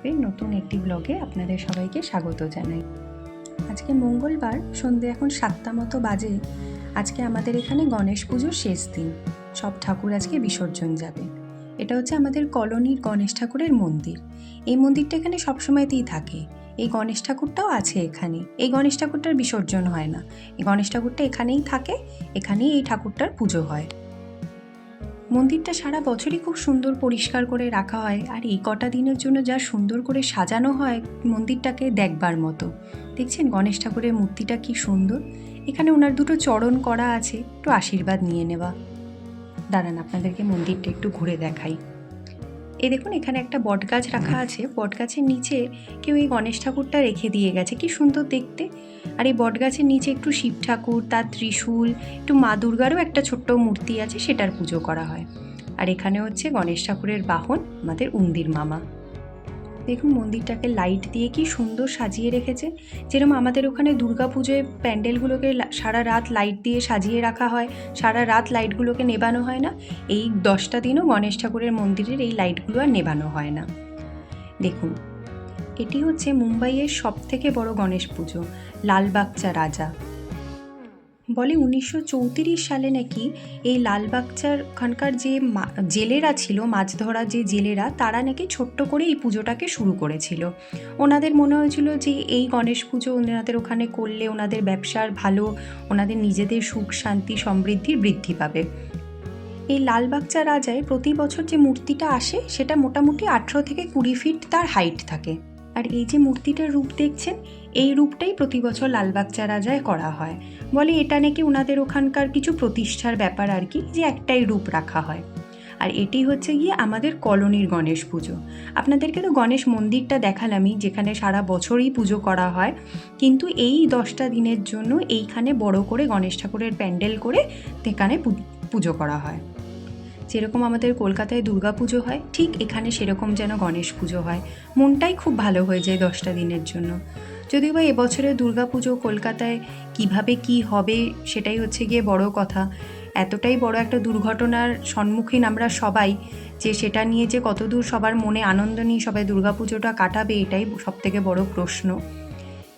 লাইফের নতুন একটি ব্লগে আপনাদের সবাইকে স্বাগত জানাই। আজকে মঙ্গলবার, সন্ধে এখন 7টা মতো বাজে। আজকে আমাদের এখানে গণেশ পুজোর শেষ দিন। সব ঠাকুর আজকে বিসর্জন যাবে। এটা হচ্ছে আমাদের কলোনির গণেশ ঠাকুরের মন্দির। এই মন্দিরটা এখানে সবসময়তেই থাকে। এই গণেশ ঠাকুরটাও আছে এখানে। এই গণেশ ঠাকুরটার বিসর্জন হয় না। এই গণেশ ঠাকুরটা এখানেই থাকে, এখানেই এই ঠাকুরটার পুজো হয়। মন্দিরটা সারা বছরই খুব সুন্দর পরিষ্কার করে রাখা হয়, আর এই কটা দিনের জন্য যা সুন্দর করে সাজানো হয় মন্দিরটাকে দেখবার মতো। দেখছেন গণেশ ঠাকুরের মূর্তিটা কি সুন্দর। এখানে ওনার দুটো চরণ করা আছে, একটু আশীর্বাদ নিয়ে নেওয়া। দাঁড়ান আপনাদেরকে মন্দিরটা একটু ঘুরে দেখাই। এই দেখুন এখানে একটা বটগাছ রাখা আছে, বটগাছের নিচে কেউ এই গণেশ ঠাকুরটা রেখে দিয়ে গেছে, কি সুন্দর দেখতে। আর এই বটগাছের নিচে একটু শিব ঠাকুর, তার ত্রিশূল, একটু মা দুর্গারও একটা ছোট্ট মূর্তি আছে, সেটার পুজো করা হয়। আর এখানে হচ্ছে গণেশ ঠাকুরের বাহন আমাদের উন্দির মামা। দেখুন মন্দিরটাকে লাইট দিয়ে কি সুন্দর সাজিয়ে রেখেছে। যেরকম আমাদের ওখানে দুর্গা পুজোয় প্যান্ডেলগুলোকে সারা রাত লাইট দিয়ে সাজিয়ে রাখা হয়, সারা রাত লাইটগুলোকে নেবানো হয় না, এই 10টা দিনও গণেশ ঠাকুরের মন্দিরের এই লাইটগুলো আর নেবানো হয় না। দেখুন এটি হচ্ছে মুম্বাইয়ের সবথেকে বড় গণেশ পুজো, লালবাগচা রাজা। বলে 1934 সালে নাকি এই লালবাগচার ওখানকার যে জেলেরা ছিল, মাছ ধরা যে জেলেরা, তারা নাকি ছোট্ট করে এই পুজোটাকে শুরু করেছিল। ওনাদের মনে হয়েছিল যে এই গণেশ পুজো ওনাদের ওখানে করলে ওনাদের ব্যবসার ভালো, ওনাদের নিজেদের সুখ শান্তি সমৃদ্ধির বৃদ্ধি পাবে। এই লালবাগচা রাজায় প্রতি বছর যে মূর্তিটা আসে সেটা মোটামুটি 18 থেকে 20 ফিট তার হাইট থাকে। আর এই যে মূর্তিটার রূপ দেখছেন, এই রূপটাই প্রতি বছর লালবাগচা রাজায় করা হয়। বলে এটা নাকি ওনাদের ওখানকার কিছু প্রতিষ্ঠার ব্যাপার আর কি, যে একটাই রূপ রাখা হয়। আর এটি হচ্ছে গিয়ে আমাদের কলোনির গণেশ পুজো। আপনাদেরকে তো গণেশ মন্দিরটা দেখালামই, যেখানে সারা বছরই পুজো করা হয়, কিন্তু এই 10টা দিনের জন্য এইখানে বড় করে গণেশ ঠাকুরের প্যান্ডেল করে এখানে পুজো করা হয়। যেরকম আমাদের কলকাতায় দুর্গা পুজো হয়, ঠিক এখানে সেরকম যেন গণেশ পুজো হয়। মনটাই খুব ভালো হয়ে যায় 10টা দিনের জন্য। যদিও বা এবছরের দুর্গা পুজো কলকাতায় কিভাবে কি হবে সেটাই হচ্ছে গিয়ে বড় কথা। এতটাই বড় একটা দুর্ঘটনার সম্মুখীন আমরা সবাই, যে সেটা নিয়ে যে কতদূর সবার মনে আনন্দ নিয়ে সবাই দুর্গা পুজোটা কাটাবে, এটাই সবথেকে বড় প্রশ্ন।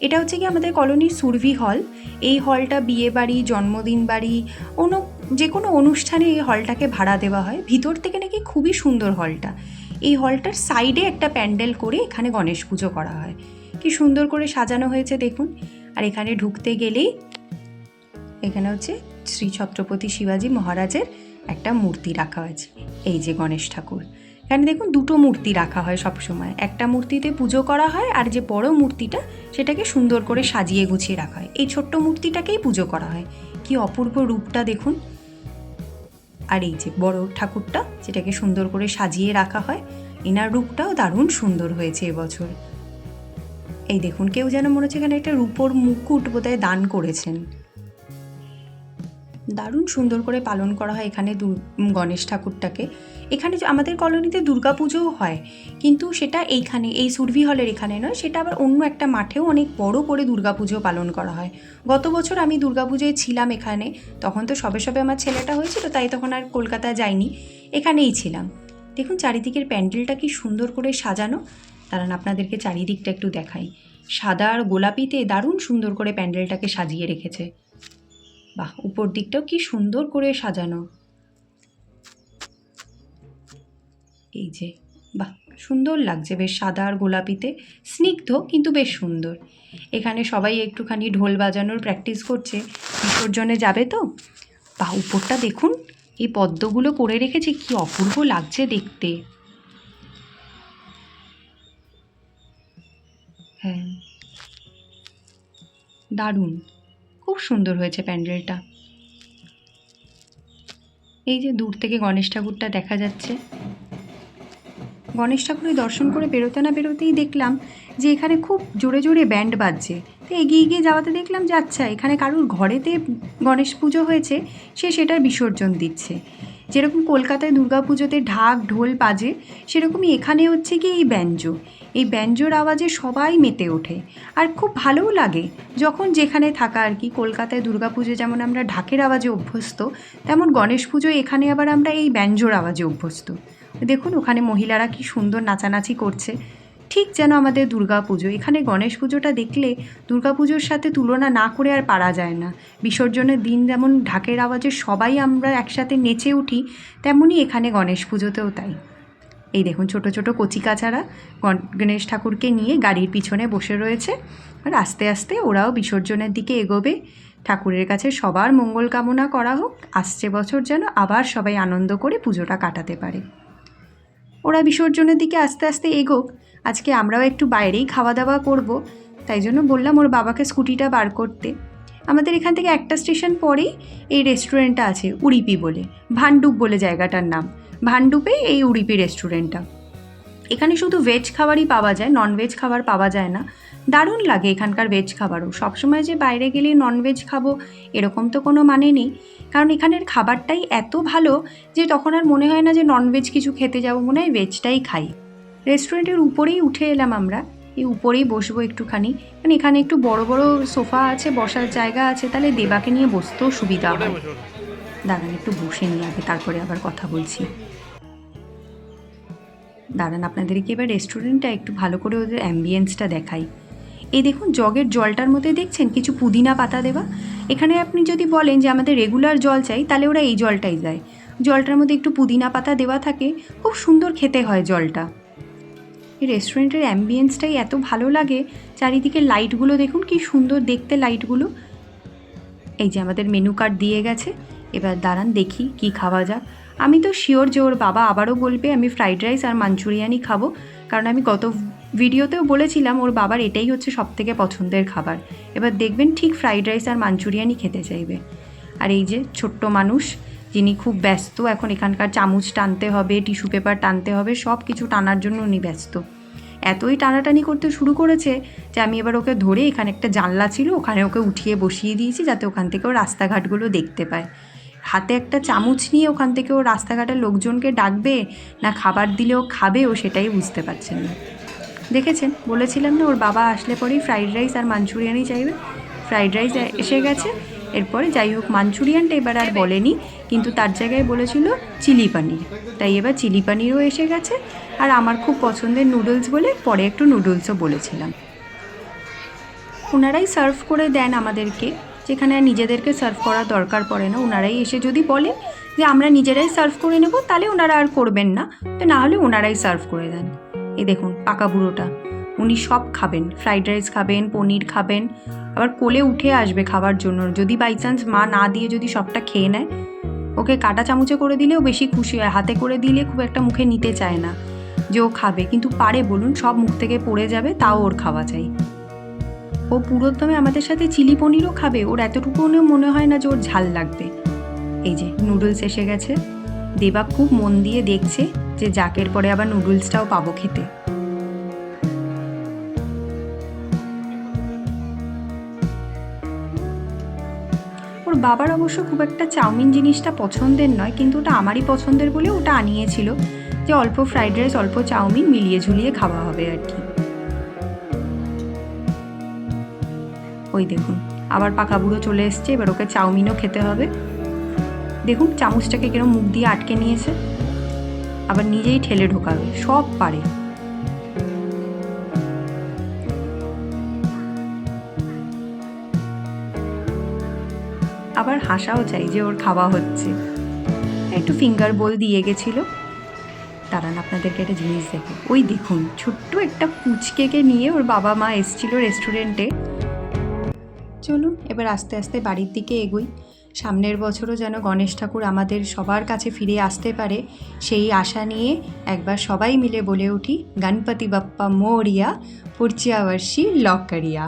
এটা হচ্ছে কি আমাদের কলোনির সুরভি হল। এই হলটা বিয়ে বাড়ি, জন্মদিন বাড়ি, যে কোনো অনুষ্ঠানে এই হলটাকে ভাড়া দেওয়া হয়। ভিতর থেকে নাকি খুবই সুন্দর হলটা। এই হলটার সাইডে একটা প্যান্ডেল করে এখানে গণেশ পুজো করা হয়। কি সুন্দর করে সাজানো হয়েছে দেখুন। আর এখানে ঢুকতে গেলেই এখানে হচ্ছে শ্রী ছত্রপতি শিবাজী মহারাজের একটা মূর্তি রাখা হয়েছে। এই যে গণেশ ঠাকুর, এখানে দেখুন দুটো মূর্তি রাখা হয় সব সময়। একটা মূর্তিতে পুজো করা হয়, আর যে বড় মূর্তিটা সেটাকে সুন্দর করে সাজিয়ে গুছিয়ে রাখা হয়। এই ছোট্ট মূর্তিটাকেই পুজো করা হয়। কি অপূর্ব রূপটা দেখুন। আর এই যে বড় ঠাকুরটা, যেটাকে সুন্দর করে সাজিয়ে রাখা হয়, এনার রূপটাও দারুণ সুন্দর হয়েছে এবছর। এই দেখুন কেউ যেন মনে হচ্ছে এখানে একটা রূপোর মুকুট বোধহয় দান করেছেন। দারুণ সুন্দর করে পালন করা হয় এখানে গণেশ ঠাকুরটাকে। এখানে আমাদের কলোনিতে দুর্গা পুজোও হয়, কিন্তু সেটা এইখানে এই সুরভি হলের এখানে নয়, সেটা আবার অন্য একটা মাঠেও অনেক বড় করে দুর্গা পুজো পালন করা হয়। গত বছর আমি দুর্গা পুজোয় ছিলাম এখানে, তখন তো সবে সবে আমার ছেলেটা হয়েছিল, তাই তখন আর কলকাতা যাইনি, এখানেই ছিলাম। দেখুন চারিদিকের প্যান্ডেলটা কি সুন্দর করে সাজানো। দাঁড়ান আপনাদেরকে চারিদিকটা একটু দেখাই। সাদা আর গোলাপিতে দারুণ সুন্দর করে প্যান্ডেলটাকে সাজিয়ে রেখেছে। বাহ, উপর দিকটাও কি সুন্দর করে সাজানো। এই যে বাহ, সুন্দর লাগছে বেশ, সাদা আর গোলাপিতে, স্নিগ্ধ কিন্তু বেশ সুন্দর। এখানে সবাই একটুখানি ঢোল বাজানোর প্র্যাকটিস করছে, বিসর্জনে যাবে তো। বাহ, উপরটা দেখুন, এই পদ্মগুলো করে রেখেছে, কি অপূর্ব লাগছে দেখতে। হ্যাঁ, দারুণ, খুব সুন্দর হয়েছে প্যান্ডেলটা। এই যে দূর থেকে গণেশ ঠাকুরটা দেখা যাচ্ছে। গণেশ ঠাকুরের দর্শন করে বেরোতে না বেরোতেই দেখলাম যে এখানে খুব জোরে জোরে ব্যান্ড বাজছে। তো এগিয়ে গিয়ে যাওয়াতে দেখলাম যে আচ্ছা, এখানে কারুর ঘরেতে গণেশ পুজো হয়েছে, সে সেটার বিসর্জন দিচ্ছে। যেরকম কলকাতায় দুর্গা পুজোতে ঢাক ঢোল বাজে, সেরকমই এখানে হচ্ছে কি এই ব্যঞ্জো। এই ব্যঞ্জোর আওয়াজে সবাই মেতে ওঠে, আর খুব ভালোও লাগে যখন যেখানে থাকা আর কি। কলকাতায় দুর্গা পুজো যেমন আমরা ঢাকের আওয়াজে অভ্যস্ত, তেমন গণেশ পুজো এখানে আবার আমরা এই ব্যঞ্জোর আওয়াজে অভ্যস্ত। দেখুন ওখানে মহিলারা কি সুন্দর নাচানাচি করছে। ঠিক যেন আমাদের দুর্গাপুজো। এখানে গণেশ পুজোটা দেখলে দুর্গাপুজোর সাথে তুলনা না করে আর পারা যায় না। বিসর্জনের দিন যেমন ঢাকের আওয়াজে সবাই আমরা একসাথে নেচে উঠি, তেমনই এখানে গণেশ পুজোতেও তাই। এই দেখুন ছোট ছোট কচিকাচারা গণেশ ঠাকুরকে নিয়ে গাড়ির পিছনে বসে রয়েছে, আর আস্তে আস্তে ওরাও বিসর্জনের দিকে এগোবে। ঠাকুরের কাছে সবার মঙ্গল কামনা করা হোক, আসছে বছর যেন আবার সবাই আনন্দ করে পুজোটা কাটাতে পারে। ওরা বিসর্জনের দিকে আস্তে আস্তে এগোক, আজকে আমরাও একটু বাইরেই খাওয়া দাওয়া করব, তাই জন্য বললাম ওর বাবাকে স্কুটিটা বার করতে। আমাদের এখান থেকে একটা স্টেশন পরেই এই রেস্টুরেন্টটা আছে, উড়িপি বলে, ভান্ডুপ বলে জায়গাটার নাম। ভান্ডুপে এই উড়িপি রেস্টুরেন্টটা। এখানে শুধু ভেজ খাবারই পাওয়া যায়, ননভেজ খাবার পাওয়া যায় না। দারুণ লাগে এখানকার ভেজ খাবারও। সবসময় যে বাইরে গেলে ননভেজ খাবো এরকম তো কোনো মানে নেই, কারণ এখানের খাবারটাই এত ভালো যে তখন আর মনে হয় না যে ননভেজ কিছু খেতে যাবো, মনে হয় ভেজটাই খাই। রেস্টুরেন্টের উপরেই উঠে এলাম আমরা, এই উপরেই বসবো একটুখানি, কারণ এখানে একটু বড় বড় সোফা আছে, বসার জায়গা আছে, তাহলে দেবাকে নিয়ে বসতেও সুবিধা হয়। দাঁড়ান একটু বসে নিয়ে আগে, তারপরে আবার কথা বলছি। দাঁড়ান আপনাদেরকে এবার রেস্টুরেন্টটা একটু ভালো করে ওদের অ্যাম্বিয়েন্সটা দেখাই। এই দেখুন জগের জলটার মধ্যে দেখছেন কিছু পুদিনা পাতা দেওয়া। এখানে আপনি যদি বলেন যে আমাদের রেগুলার জল চাই, তাহলে ওরা এই জলটাই দেয়। জলটার মধ্যে একটু পুদিনা পাতা দেওয়া থাকে, খুব সুন্দর খেতে হয় জলটা। এই রেস্টুরেন্টের অ্যাম্বিয়েন্সটাই এত ভালো লাগে। চারিদিকে লাইটগুলো দেখুন কি সুন্দর দেখতে লাইটগুলো। এই যে আমাদের মেনু কার্ড দিয়ে গেছে, এবার দাঁড়ান দেখি কি খাওয়া যাক। আমি তো শিওর যে ওর বাবা আবারও বলবে আমি ফ্রাইড রাইস আর মাঞ্চুরিয়ানই খাবো, কারণ আমি গত ভিডিওতেও বলেছিলাম ওর বাবার এটাই হচ্ছে সবথেকে পছন্দের খাবার। এবার দেখবেন ঠিক ফ্রাইড রাইস আর মাঞ্চুরিয়ানই খেতে চাইবে। আর এই যে ছোট্ট মানুষ যিনি খুব ব্যস্ত, এখন এখানকার চামচ টানতে হবে, টিস্যু পেপার টানতে হবে, সব কিছু টানার জন্য উনি ব্যস্ত। এতই টানাটানি করতে শুরু করেছে যে আমি এবার ওকে ধরে, এখানে একটা জানলা ছিল ওখানে ওকে উঠিয়ে বসিয়ে দিয়েছি, যাতে ওখান থেকে ও রাস্তাঘাটগুলো দেখতে পায়। হাতে একটা চামচ নিয়ে ওখান থেকে ও রাস্তাঘাটের লোকজনকে ডাকবে না খাবার দিলেও খাবে, ও সেটাই বুঝতে পারছেন না। দেখেছেন, বলেছিলাম না ওর বাবা আসলে পরেই ফ্রাইড রাইস আর মাঞ্চুরিয়ানই চাইবে। ফ্রাইড রাইস এসে গেছে, এরপরে যাই হোক মাঞ্চুরিয়ানটা এবার আর বলেনি, কিন্তু তার জায়গায় বলেছিল চিলি পানির, তাই এবার চিলি পানিরও এসে গেছে। আর আমার খুব পছন্দের নুডলস বলে পরে একটু নুডলসও বলেছিলাম। ওনারাই সার্ভ করে দেন আমাদেরকে, যেখানে আর নিজেদেরকে সার্ভ করার দরকার পড়ে না। ওনারাই এসে যদি বলেন যে আমরা নিজেরাই সার্ভ করে নেব, তাহলে ওনারা আর করবেন না, তো না হলে ওনারাই সার্ভ করে দেন। এই দেখুন পাকা বুড়োটা, উনি সব খাবেন, ফ্রাইড রাইস খাবেন, পনির খাবেন, আবার কোলে উঠে আসবে খাবার জন্য। যদি বাই চান্স মা না দিয়ে যদি সবটা খেয়ে নেয়, ওকে কাঁটা চামচে করে দিলেও বেশি খুশি হয়, হাতে করে দিলে খুব একটা মুখে নিতে চায় না যে ও খাবে, কিন্তু পারে বলুন, সব মুখ থেকে পড়ে যাবে তাও ওর খাওয়া চাই। ও পুরোদমে আমাদের সাথে চিলি পনিরও খাবে, ওর এতটুকুও মনে হয় না যে ওর ঝাল লাগবে। এই যে নুডলস এসে গেছে, দেবা খুব মন দিয়ে দেখছে যে জাকের পরে আবার নুডলসটাও পাবো খেতে। ওর বাবার অবশ্য খুব একটা চাউমিন জিনিসটা পছন্দের নয়, কিন্তু ওটা আমারই পছন্দের বলে ওটা আনিয়েছিল, যে অল্প ফ্রাইড রাইস অল্প চাউমিন মিলিয়ে ঝুলিয়ে খাওয়া হবে আর কি। ওই দেখুন আবার পাকা বুড়ো চলে এসছে, এবার ওকে চাউমিনও খেতে হবে। দেখুন চামচটাকে কিরকম মুখ দিয়ে আটকে নিয়েছে, আবার নিজেই ঠেলে ঢোকাবে, সব পারে। আবার হাসাও চাই যে ওর খাওয়া হচ্ছে। একটু ফিঙ্গার বোল দিয়ে গেছিলো। দাঁড়ান আপনাদেরকে একটা জিনিস দেখো, ওই দেখুন ছোট্ট একটা পুচকেকে নিয়ে ওর বাবা মা এসেছিল রেস্টুরেন্টে। চলুন এবার আস্তে আস্তে বাড়ির দিকে এগোই। সামনের বছরও যেন গণেশ ঠাকুর আমাদের সবার কাছে ফিরে আসতে পারে, সেই আশা নিয়ে একবার সবাই মিলে বলে উঠি, গণপতি বাপ্পা মোরিয়া, পুরচিয়া বর্ষি লক করিয়া।